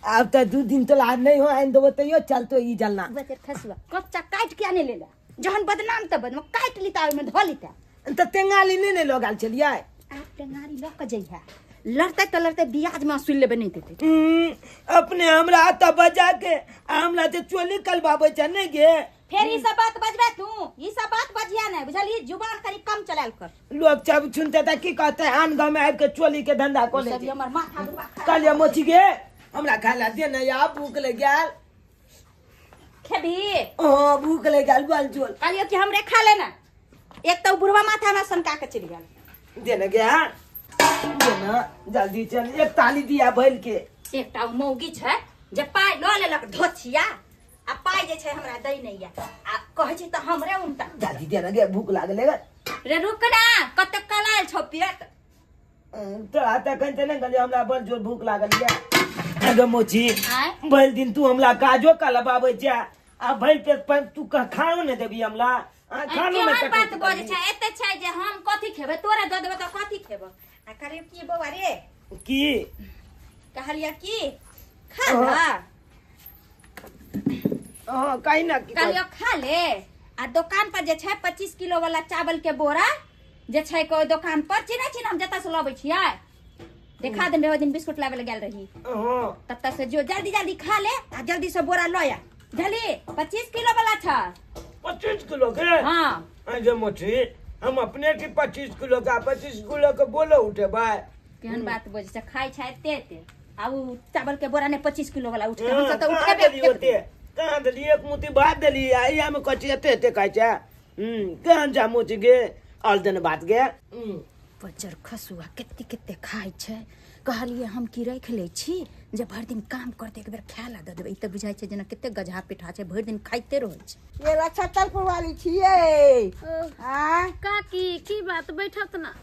अब तो 2 दिन तो लाद नहीं हो आन देबो तैयो चलतो ई जलना। बच्चा खसुआ कच्चा काट के आने लेला। जहन बदनाम त बदनाम काट लीता ओय में धो लीता। त तेंगाली ने लोगाल चलिए। आप टेंगारी ल के जइहा। लड़ते तो लड़ते बियाज में असुल लेबे नहीं देते। अपने हमरा हाथ बजा के हमरा ते चोली कलबाबे छ नहीं गे। फिर ई सब बात बजबे तू। ई सब बात बजिया नहीं बुझली। जुबान कनी कम चलाल कर। लोग सब सुनते त की कहते आन गांव में आब के चोली के धंधा को ले। सब हमर माथा दुबा कहलियो मोची गे हमरा खाला दे न या भूख ले गेल। खेबी हां भूख ले गेल बोल चोल। कहलियो कि हमरे खा लेना। एक तो बुढ़वा माथा में सनका के चली गेल। दे न गे दे न जल्दी चल। एक ताली दिया भइल के। एकटा मौगी छै जे पाई ल लेलक धोछिया आ पाई जे छै हमरा दै नहीं या आ कहै छै त हमरे उल्टा। जल्दी दे न गे भूख लागले गे। रे रुक ना कत कलाल छौ पेट। तोरा त कहते न कहलियो हमरा बड़ जोर भूख लागल गे। अगे मोची आय भइल दिन तू हमरा काजो कलबाबे छ आ भइल पेट पर तू खानो न देबी हमरा। खानो में केहन बात बोले छै। एते छै जे हम कथि खेबै तोरे द देबै त कथि खेबै। आ कहलियो की बौआ रे की कहलियो की खा ला। हां कहीं ना कहलियो खा ले। आ दुकान पर जे छै 25 किलो वाला चावल के बोरा जे छै कोई दुकान पर चिन्है छी हम जता से लबै छियै। देखा देन रे दिन बिस्कुट लावे ले गेल रही। हां तब तक से जो जल्दी जल्दी खा ले आ जल्दी से बोरा लो या। जल्दी 25 किलो वाला था। 25 किलो के। हां अरे मोची हम अपने की 25 किलो का 25 किलो के बोलो उठे भाई। केहन बात बोझ से खाई छै एते आ उ चावल के बोरा ने 25 किलो वाला उठ के हाँ, हम सब तो कहाँ उठेबे देली होते? कहाँ देली? एक मुट्ठी भात देली आई हम कच्ची एते खाई छै। कहाँ जा मोची गे और दिन बात गे। बजर खसुआ केते केते खाई छै। कहलिए हम की रख ले छी जे भर दिन काम करते एक बेर खायला द देबै। त बुझाय छै जेना केते गजहा पिठा छै भर दिन खाइते रहै छै। ये छतरपुर वाली छियै। हां काकी की बात बैठत ना।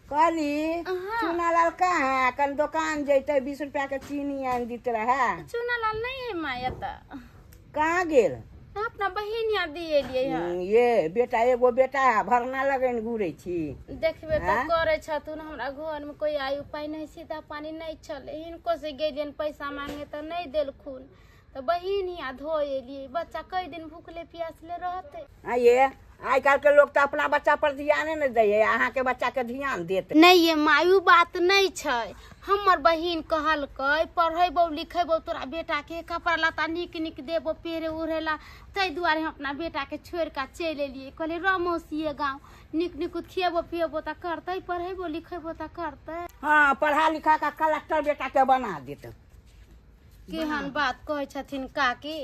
कहली चूना लाल कहाँ कल दुकान जैते 20 रुपया के चीनी आन दीत रहा। चूना लाल नहीं है माया त कहाँ गेल? अपना बहिन या दिए लिए है। ये बेटा एगो बेटा भरना लगन घूरे छी। देखबे त करे छथुन हमरा घर में कोई आयु पाई नहीं सीधा पानी नहीं चले। इनको से गेलियन पैसा मांगे त नहीं देलखुन तो बहिन ही धो एलिए। बच्चा कई दिन भूखले प्यासले रहते। ये आइ काल के लोग तो अपना बच्चा पर ध्यान न दे। अहाँ के बच्चा के ध्यान देते नहीं ये मायू बात नहीं छै। हमर बहिन कहलकै पढ़ेबो लिखेबो तोरा बेटा के कपड़ा लत्ता निक निक देबो पेरे उड़ेला। तै दुआरे हम अपना बेटा के छोड़ के चल एलिए। कहले रो मौसी गाँव निक निक खिएबो पिएबो त करतै पढ़ेबो लिखेबो त करतै। हाँ पढ़ा लिखा का कलेक्टर बेटा के बना देते। केहन बात कहै छथिन काकी।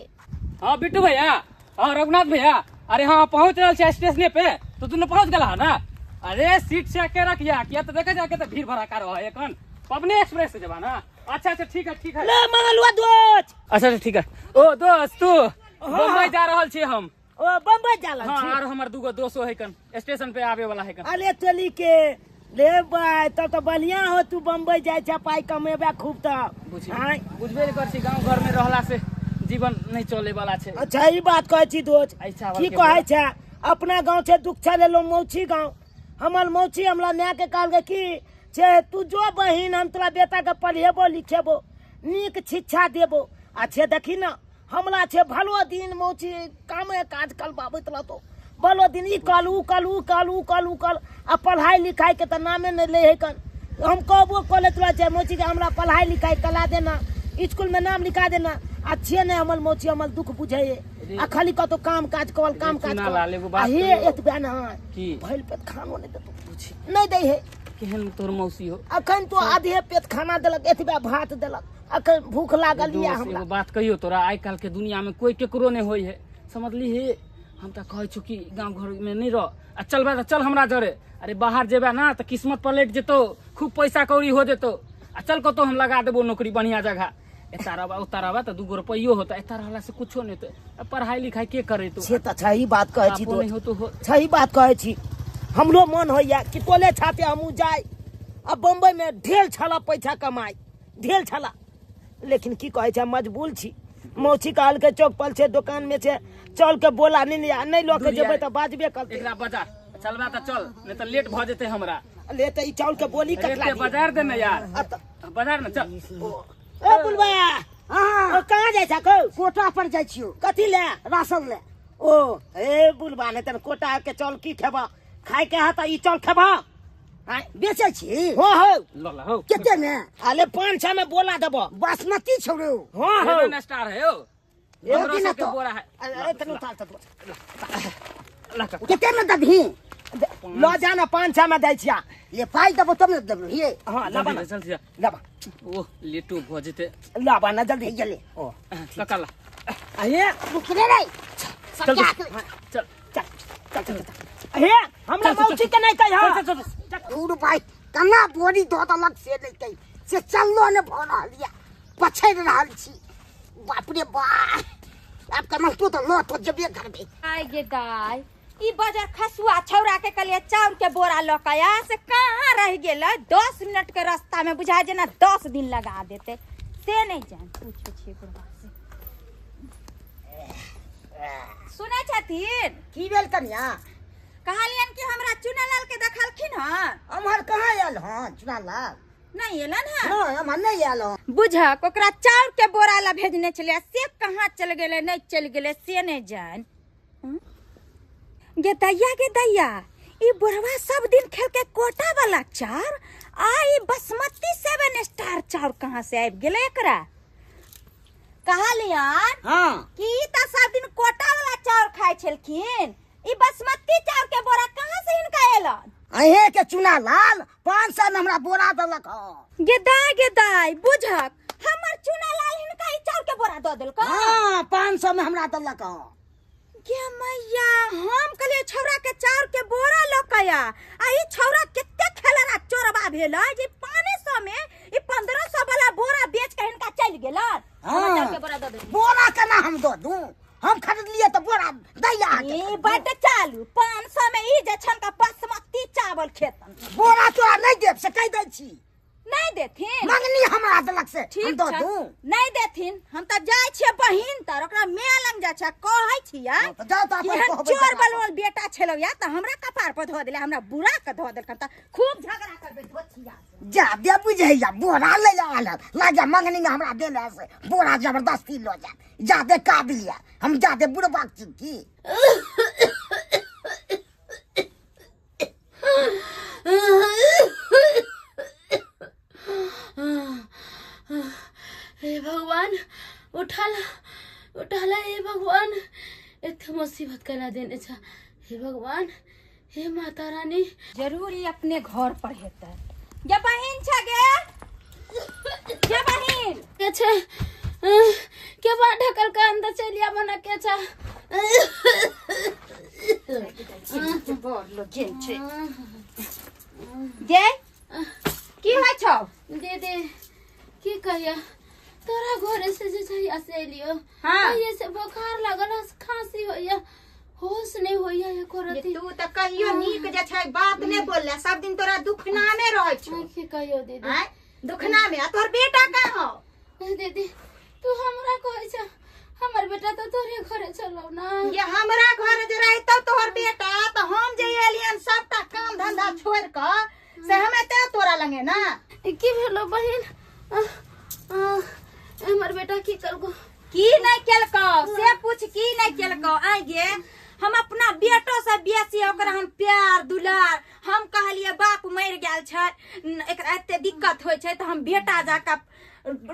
हाँ बिट्टू भैया हाँ रघुनाथ भैया अरे हाँ पहुँच रहा है स्टेशन पे तो तुमने पहुँच गया है ना। अरे सीट से के रखिया किया तो देखा जाके तो भीड़ भड़का रहा है एखन पबनी एक्सप्रेस से जबा ना। अच्छा अच्छा ठीक है ले मंगलवा दोस्त। अच्छा ठीक है। ओ दोस्त तू बम्बई जा रहल छी हम। ओ बम्बई जाला छी। हाँ और हमर दूगो दोस्तो है कन स्टेशन पे आवे वाला है कन। अरे चली के ले भाई तब तो बढ़िया हो तू बम्बई जाय छ पाई कमेबे खूब त। बुझबे कर छी गांव घर में रहला से जीवन नहीं चले वाला छे। अच्छा ई बात कहै छी दोस्त। की कहै छै अपना गांव से दुख छले लो मौची गांव। हमर मौची हमरा न्या के कहल की छे तू जो बहिन हम तोरा बेटा के पढ़ेबो लिखेबो नीक शिक्षा देबो आ छे देखी ना हमरा छे भलो दिन मौची कामे काज करबाबैत रहतो भलो दिन ई कल आ पढ़ाई लिखाई के त नामे नहीं ले है कन हम कहबो कॉलेज रह छे मौची के हमरा पढ़ाई लिखाई करा देना स्कूल में नाम लिखा देना अच्छे ने हमर मौची हमर दुख बुझे आ खाली कतो काम काज कल काम काज आ हे एतबे ना भइल पेट खानो नहीं देतो पूछी नहीं दे है केहन तोर मौसी हो अखन तो आधे पेट खाना देलक एतबे भात देलक अखन भूख लागल या हमरा एगो बात कहियो तोरा आइ काल के दुनिया में कोई केकरो नहीं होई है समझली हे हम त कहै छु कि गांव घर में नहीं रह आ चलबा त चल हमरा जरे अरे बाहर जेबा ना त किस्मत पलट जेतो खूब पैसा कौड़ी हो जेतो आ चल कतो हम लगा देबो नौकरी बढ़िया जगह एता रहबा त 2 रुपयो होता एता रहला से कुछो नहीं तो पढ़ाई लिखाई के करे तो से त सही बात कहै छी नहीं हो तो हो सही बात कहै छी हमरो मन होइया कि तोले छाते हमू जाय अब बम्बई में ढेर छला पैसा कमाई ढेर छला लेकिन की कहै छै मजबूर छी मौसी काल के चौक पर छे दुकान में छे चल के बोला नहीं लो के जेबै त बाजबे करते एकरा बाजार चलबा त चल नहीं त लेट भ जेते हमरा ले त ई चाउर के बोली कटला अरे बाजार दे ना यार बाजार में चल ए बुलबा हाँ कहाँ जाय छ को कोटा पर जाइ छियो कथी ले राशन ले ओ ए बुलबा ने तन कोटा के चौल की खेबा खाय के हाथ ई चौल खेबा हां बेचै छी हो हो ल ल हो केते में अले 500 में बोला देबो बासमती छोड़ो हां हो हेवन स्टार है हो एक दिन 1500 तो के बोरा है अरे तनु उतार त केते में दबही लो जाना 500 में दै छिया ये पाई दबो तब न दबो ये हां लाबा ना जल्दी लाबा ओ लेटू भ जेते लाबा ना जल्दी जल्दी ओ ककला अये रुकने रे चल चल चल चल हे हमरा मौसी के नहीं कह हां चल चल दूर भाई कना बोरी दो त लग से नहीं कई से चललो ने भरा लिया पछड़ रहल छी बाप रे बा अब कमल तो लो तो जबे घर में आइ गे दाई ई बाजार खसुआ छौरा के कलिया चाउर के बोरा लकाया से कहाँ रह गेल 10 मिनट के रास्ता में बुझा जेना 10 दिन लगा देते से नहीं जान पूछे छी बुढ़वा से सुने छथिन की भेल कन्या कहलियन कि हमरा चुनालाल के देखलखिन ह हमर कहां आयल हां चुनालाल नहीं एलन है नहीं हम नहीं आयल हां बुझक ओकरा चाउर के बोरा ला भेजने छलिया से कहाँ चल गेले नहीं चल गेले से नहीं जान गे दैया ई बुढ़वा सब दिन खेल के कोटा वाला चाउर आई बासमती 7 स्टार चाउर कहाँ से आबि गेले एकरा कहलियन हां कि त सब दिन कोटा वाला चाउर खाइ छलखिन ई बासमती चाउर के बोरा कहाँ से इनका एलन अहे के चुनालाल 500 में हमरा बोरा दलक हां गे दाई बुझक हमर चुनालाल हिनका ई चाउर के बोरा द देलक हां 500 में हमरा दलक हां के मैया हम कहलिए छौरा के चाउर के बोरा लकया आ ई छौरा केते खेलना चोरबा भेल जे 500 में ई 1500 वाला बोरा बेच के हिनका चल गेलन हम चाउर के बोरा द दे बोरा केना हम दो दूं हम खरीद लिए तो बोरा दैया ए बड चालू 500 में ई जे छन का बासमती चावल खेतन बोरा तोरा नहीं देब से कह दै छी नहीं देथिन मंगनी हमरा दलक से हम ठीक दो छै दूं नहीं देथिन हम त जाय छियै बहिन तर ओकरा मेया लंग जा छै कहै छियै तो जाओ तो अपन एहन कहबै चोर बलवल बेटा छलो या त हमरा कपार पर धो देले हमरा बुरा के धो देलकन त खूब झगड़ा करबे धोछिया से जा दे बुझैया बोरा ले आल लागे मंगनी में हमरा देले से बोरा जबरदस्ती लो जा दे काबिलिया हम जा दे बुढ़बा की हे भगवान उठाला हे भगवान इतने मुसीबत करा देने छा हे भगवान हे माता रानी जरूर ही अपने घर पर हेतै ये बहिन छ गे ये बहिन के छे के बा ढकल का अंदर चलिया बना के छा बोलो गेल छै जे की होय छौ दे की कहिया तोरा घरे से जे छै असेलियो हाँ। ये से बुखार लगल खांसी होया होश नहीं होया ये करती तू त कहियो नीक जे छै बात ने बोलले सब दिन तोरा दुखना में रहै छौ की कहियो दीदी हैं दुखना में तोर बेटा कहाँ हो दीदी तू हमरा कहै छ हमर बेटा तो तोरे घरे चलो ना ये हमरा घर जे रहतो तोहर बेटा त हम जे एलियन सबटा काम धंधा छोड़ क से हमें ते तोरा लगे ना की भेलो बहिन हमर बेटा की करगो की नहीं केलको से पूछ की नहीं केलको आगे हम अपना बेटो से बेसी ओकरा हम प्यार दुलार हम कहलिए बाप मर गेल छै एकरा एते दिक्कत होय छै त हम बेटा जाका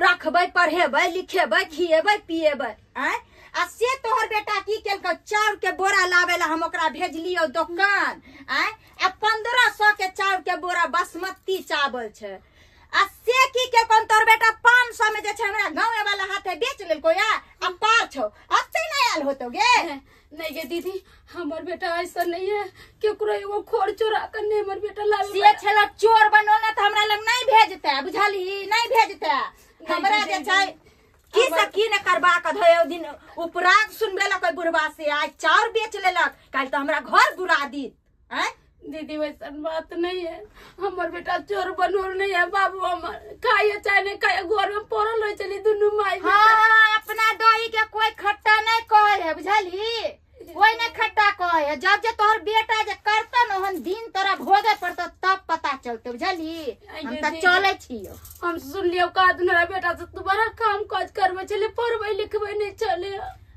रखबै पढ़ेबै लिखेबै खिएबै पिएबै आ से तोहर बेटा की केलको चाउर के बोरा लावे ला हम ओकरा भेजलियो दुकान आ 1500 के चाउर के बोरा बासमती चावल छै आ से की केलको तोहर बेटा 500 में जे छै हमरा गांव वाला हाथे बेच लेलको या आ पार छौ हते नहीं आल होतो गे नहीं गे दीदी हमर बेटा ऐसा नहीं है केकरो एगो खोर चोरा कर ने हमर बेटा लावे से छला चोर बनोला त हमरा लग नहीं भेजते बुझाली नहीं भेजते हमरा जे छै की सब की ने करबा क धयो दिन उपराग सुनबे ल कोई बुढ़वा से आज चाउर बेच लेलक काल त हमरा घर बुरा दी हैं दीदी वैसन बात नहीं है हमर बेटा चोर बनोर नहीं है बाबू हमर खाए चाहे नहीं खाए घर में पड़ल रह चली दुनु माई हां अपना दही के कोई खट्टा नहीं कहे है बुझाली कोई नहीं खट्टा कहे है जब जे तोहर बेटा जे करता न हन दिन तोरा भोगे पड़तो तब पता चलतो बुझाली हम त चले छियो हम सुन लियो का दुनरा बेटा से तू बड़ा काम काज करबे चले पढ़बे लिखबे नहीं चले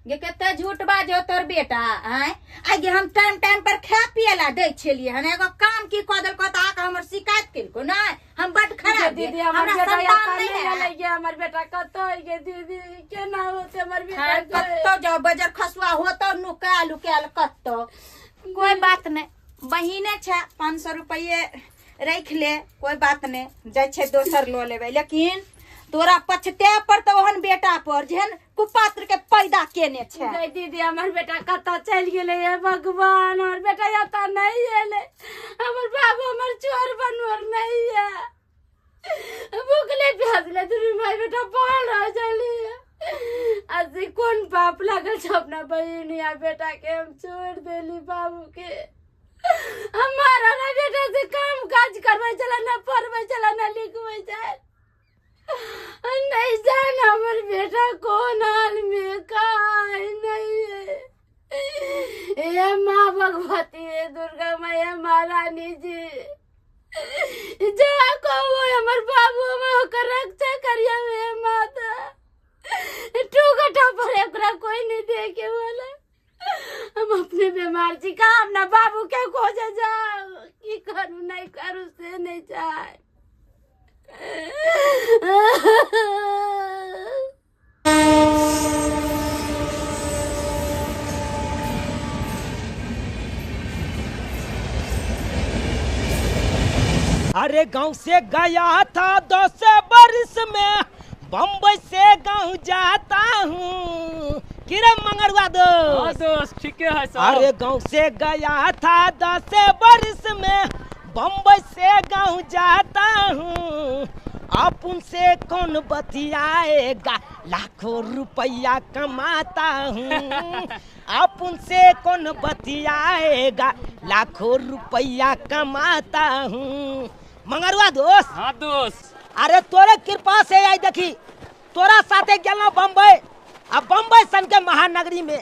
गे केते झूठ बाजो तोर बेटा हैं आगे हम टाइम टाइम पर खा पिए ला दे छलिए हन एगो काम की क देल को त आके हमर शिकायत केलको नै हम बड खराब दीदी हमर बेटा या नहीं लगे हमर बेटा कतो गे दीदी केना होते हमर बेटा कतो जो बजर खसुआ होतो नुका लुकाल कतो कोई बात नहीं बहिने छ 500 रुपये रख ले कोई बात नहीं जाय छे दोसर लो लेबे लेकिन तोरा पछते पर तो ओहन बेटा पर जेहन कुपात्र के पैदा केने छे गई दीदी हमर बेटा कत चल गेले हे भगवान हमर बेटा या त नहीं एले हमर बाबू हमर चोर बनवर नहीं है भूखले प्यासले दुनु माई बेटा पढ़ रह चली आज कौन पाप लागल छ अपना बहन या बेटा के हम छोड़ देली बाबू के हमारा ना बेटा से काम काज करवे चला ना पढ़वे चला ना लिखवे जाए नहीं जान हमर बेटा कौन हाल में का नहीं है ये माँ भगवती है दुर्गा मैया महारानी जी जा कहो हमर बाबू हम कर रक्षा करिया हुए माता टूकटा पर एकरा कोई नहीं देखे वाला हम अपने बीमार जी का अपना बाबू के खोजे जाओ की करूं नहीं करूं से नहीं चाहे अरे गांव से गया था 10 बरस में बम्बई से गांव जाता हूँ किरण मंगरवा दोस्त ठीक है सब। अरे गांव से गया था 10 बरस में बम्बई से गांव जाता हूँ अपन से कौन बतियाएगा लाखों रुपया कमाता हूँ अपन से कौन बतियाएगा लाखों रुपया कमाता हूँ मंगरवा दोस्त। हाँ दोस्त अरे तोरे कृपा से आई देखी तोरा साथे गेलो बम्बई अब बम्बई सन के महानगरी में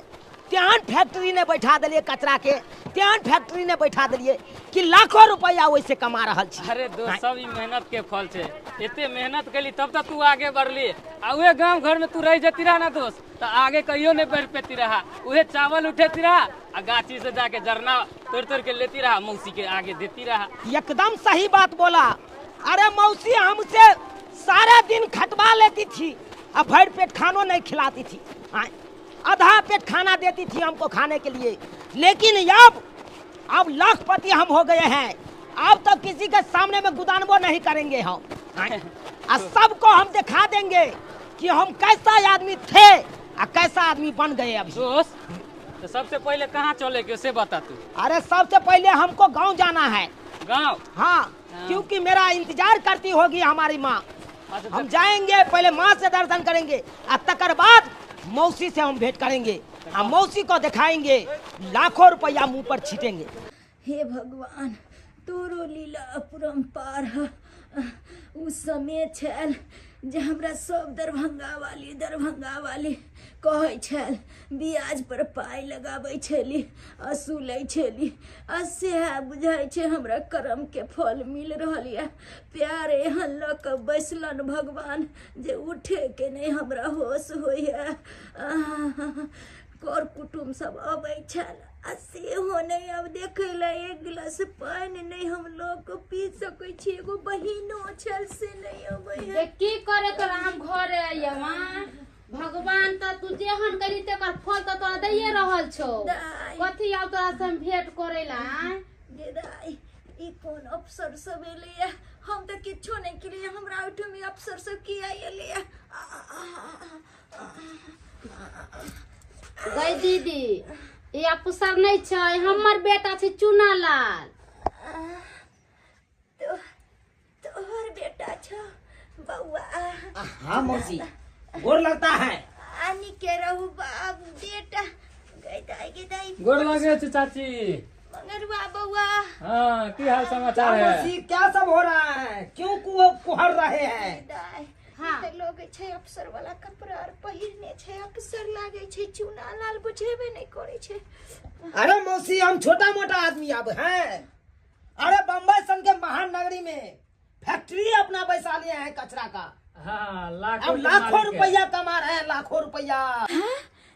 त्यान फैक्ट्री ने बैठा दिलिए कचरा के त्यान फैक्ट्री ने बैठा दिलिए कि लाखों रुपया वैसे कमा रहा छी। अरे दोस्त सब मेहनत के फल छे इतने मेहनत कली तब तक तू आगे बढ़ली आ उहे गांव घर में तू रह जती रहा ना दोस्त तो आगे कहियो नहीं बढ़ पेती रहा उहे चावल उठेती रहा आ गाछी से जाके जरना तोड़ तोड़ के लेती रहा मौसी के आगे देती रहा। एकदम सही बात बोला। अरे मौसी हमसे सारा दिन खटवा लेती थी अब भर पेट खानो नहीं खिलाती थी आधा पेट खाना देती थी हमको खाने के लिए लेकिन अब लाखपति हम हो गए हैं अब तो किसी के सामने में गुदानबो नहीं करेंगे हम सबको हम दिखा देंगे कि हम कैसा आदमी थे और कैसा आदमी बन गए अभी। दोस्त तो सबसे पहले कहाँ चले के उसे बता तू। अरे सबसे पहले हमको गांव जाना है। गांव? हाँ क्योंकि मेरा इंतजार करती होगी हमारी माँ। हम जाएंगे पहले माँ से दर्शन करेंगे और तकर बाद मौसी से हम भेंट करेंगे और मौसी को दिखाएंगे लाखों रुपया मुंह पर छीटेंगे। हे भगवान तोरो लीला अपरंपार उस समय छल जे हमरा सब दरभंगा वाली कहै छल ब्याज पर पाई लगाबै छली असुलै छली आ सेहा बुझाइ छै हमरा कर्म के फल मिल रहल यऽ। प्यार एहन लऽ कऽ बैसलन भगवान जे उठे के नहीं हमरा होश होइए। कर कुटुम सब अबै छल आ सेहो नहीं अब देखै ला एक गिलास पानि नहीं हम लोग पी सकै छी। एगो बहिनो छल से नहीं अबै है। की करे तोरा हम घरे आइया मां भगवान त तू जेहन करी तेकर फल त तोरा दैये रहल छौ। कथी आब तोरा से भेंट करे ला गे दाई ई कोन अफसर सब एलैया? हम त किछो नहीं केलिए। हमरा ओहिठाम ई अफसर सब किया एलैया? गई दीदी ये अफसर नहीं छै हमर बेटा छै चुना लाल। तोहर बेटा छ बउआ? हाँ मौसी गोर लगता है। आनी के रहू बाबू बेटा। गई दाई गोड़ लगे छै चाची। मंगरवा बउआ हाँ की हाल समाचार है? मौसी क्या सब हो रहा है? क्यों कुहर रहे हैं? दाई हाँ। त लोग छै अफसर वाला कपड़ा आर पहिरने छै अफसर लागे छै चुना लाल बुझेबे नहीं करे छै। अरे मौसी हम छोटा मोटा आदमी अब हैं। अरे बम्बई सन के महान नगरी में फैक्ट्री अपना बैसा लिए हैं कचरा का। हाँ अब लाखों रुपया कमा रहे हैं लाखों रुपया।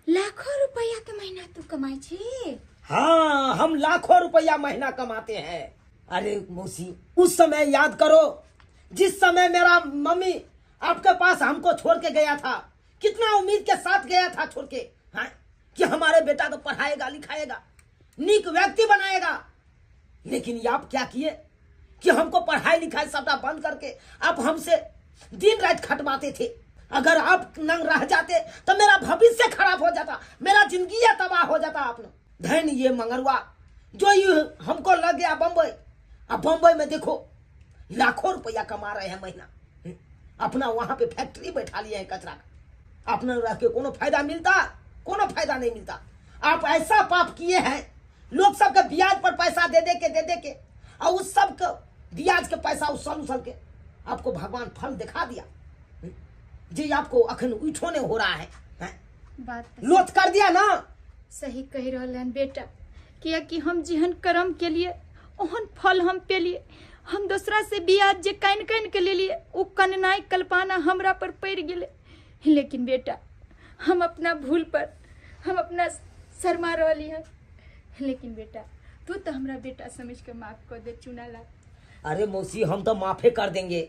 लाखों रुपया के महीना तू कमाई छी? हाँ हम लाखों रुपया महीना कमाते हैं। अरे मौसी उस समय याद करो जिस समय मेरा मम्मी आपके पास हमको छोड़ के गया था। कितना उम्मीद के साथ गया था छोड़ के। हाँ कि हमारे बेटा तो पढ़ाएगा लिखाएगा नीक व्यक्ति बनाएगा। लेकिन ये आप क्या किए कि हमको पढ़ाई लिखाई सबका बंद करके आप हमसे दिन रात खटवाते थे। अगर आप नंग रह जाते तो मेरा भविष्य खराब हो जाता, मेरा जिंदगी तबाह हो जाता। आपने धन ये मंगरवा जो ये हमको लग गया बम्बई। अब बम्बई में देखो लाखों रुपया कमा रहे हैं महीना। अपना वहां पे फैक्ट्री बैठा लिए है कचरा का। अपने रह के कोनो फायदा मिलता? कोनो फायदा नहीं मिलता। आप ऐसा पाप किए हैं लोग सबके ब्याज पर पैसा दे दे के और उस सब के ब्याज के पैसा उसल के आपको भगवान फल दिखा दिया। जी आपको अखन उठोने हो रहा है, बात लोथ कर दिया ना। सही कह रहल हन बेटा, कियाकि हम जेहन कर्म के लिए ओहन फल हम पेलिए। हम दूसरा से ब्याज जे कान के ले लिए वो कननाई कल्पना हमरा पर पड़ गेले। लेकिन बेटा हम अपना भूल पर हम अपना शर्मा रहली है। लेकिन बेटा तू तो हमरा बेटा समझ के माफ कर दे चुना ला। अरे मौसी हम तो माफे कर देंगे,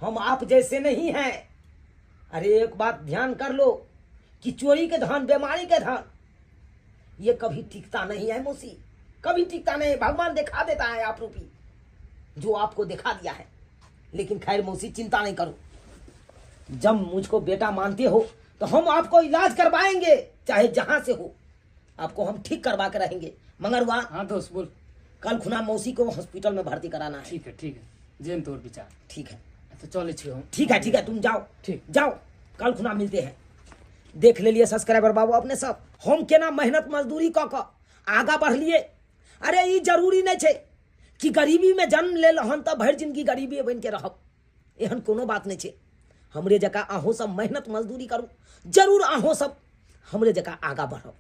हम आप जैसे नहीं हैं। अरे एक बात ध्यान कर लो कि चोरी के धन बीमारी के धन ये कभी टिकता नहीं है मौसी, कभी टिकता नहीं। भगवान दिखा देता है आप रूपी जो आपको दिखा दिया है। लेकिन खैर मौसी चिंता नहीं करो, जब मुझको बेटा मानते हो तो हम आपको इलाज करवाएंगे चाहे जहां से हो। आपको हम ठीक करवा के रहेंगे। मंगरवा हाँ दोस्त बोल। कल खुना मौसी को हॉस्पिटल में भर्ती कराना है। ठीक है जेन तोर विचार। ठीक है तो चले छी हम। ठीक है तुम जाओ। ठीक। जाओ कल खुना मिलते हैं। देख ले लिए सब्सक्राइबर बाबू अपने सब हम केना मेहनत मजदूरी क के आगा बढ़ लिए। अरे ये जरूरी नहीं है कि गरीबी में जन्म ले हन तो भर जिंदगी गरीबी बन के रहब, एहन कोनो बात नहीं है। हमरे जका अहों सब मेहनत मजदूरी करू, जरूर अहों सब हमरे जका आगा बढ़ब।